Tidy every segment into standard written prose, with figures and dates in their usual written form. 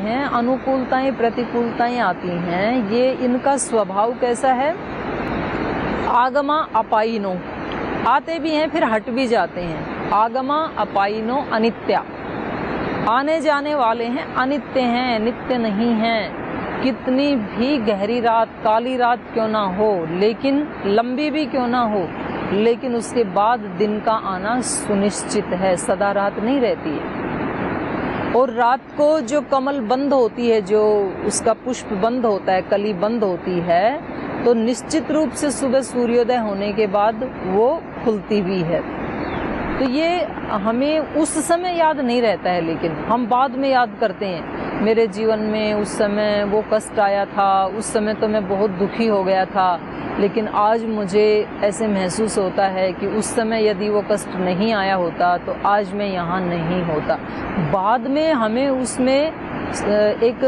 हैं, अनुकूलताएं प्रतिकूलताएं आती हैं, ये इनका स्वभाव कैसा है? आगमा अपाइनो, आते भी हैं फिर हट भी जाते हैं। आगमा अपाइनो अनित्या, आने जाने वाले हैं, अनित्य हैं, नित्य नहीं हैं। कितनी भी गहरी रात, काली रात क्यों ना हो, लेकिन लंबी भी क्यों ना हो, लेकिन उसके बाद दिन का आना सुनिश्चित है, सदा रात नहीं रहती है। और रात को जो कमल बंद होती है, जो उसका पुष्प बंद होता है, कली बंद होती है, तो निश्चित रूप से सुबह सूर्योदय होने के बाद वो खुलती भी है। तो ये हमें उस समय याद नहीं रहता है, लेकिन हम बाद में याद करते हैं। मेरे जीवन में उस समय वो कष्ट आया था, उस समय तो मैं बहुत दुखी हो गया था, लेकिन आज मुझे ऐसे महसूस होता है कि उस समय यदि वो कष्ट नहीं आया होता तो आज मैं यहाँ नहीं होता। बाद में हमें उसमें एक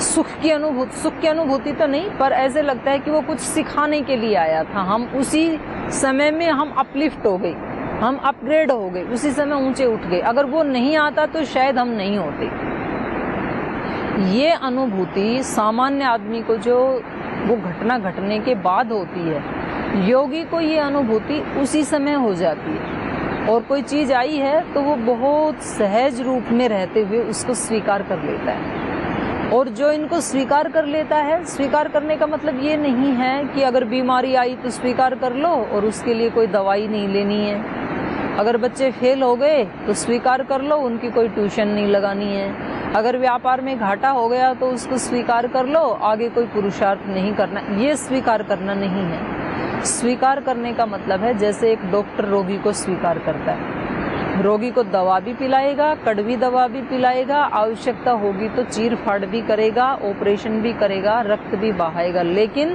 सुख की अनुभूति तो नहीं, पर ऐसे लगता है कि वो कुछ सिखाने के लिए आया था। हम उसी समय में हम अपलिफ्ट हो गए, हम अपग्रेड हो गए, उसी समय ऊंचे उठ गए। अगर वो नहीं आता तो शायद हम नहीं होते। ये अनुभूति सामान्य आदमी को, जो वो घटना घटने के बाद होती है, योगी को ये अनुभूति उसी समय हो जाती है। और कोई चीज आई है तो वो बहुत सहज रूप में रहते हुए उसको स्वीकार कर लेता है। और जो इनको स्वीकार कर लेता है, स्वीकार करने का मतलब ये नहीं है कि अगर बीमारी आई तो स्वीकार कर लो और उसके लिए कोई दवाई नहीं लेनी है। अगर बच्चे फेल हो गए तो स्वीकार कर लो, उनकी कोई ट्यूशन नहीं लगानी है। अगर व्यापार में घाटा हो गया तो उसको स्वीकार कर लो, आगे कोई पुरुषार्थ नहीं करना। ये स्वीकार करना नहीं है। स्वीकार करने का मतलब है जैसे एक डॉक्टर रोगी को स्वीकार करता है, रोगी को दवा भी पिलाएगा, कड़वी दवा भी पिलाएगा, आवश्यकता होगी तो चीर फाड़ भी करेगा, ऑपरेशन भी करेगा, रक्त भी बहाएगा, लेकिन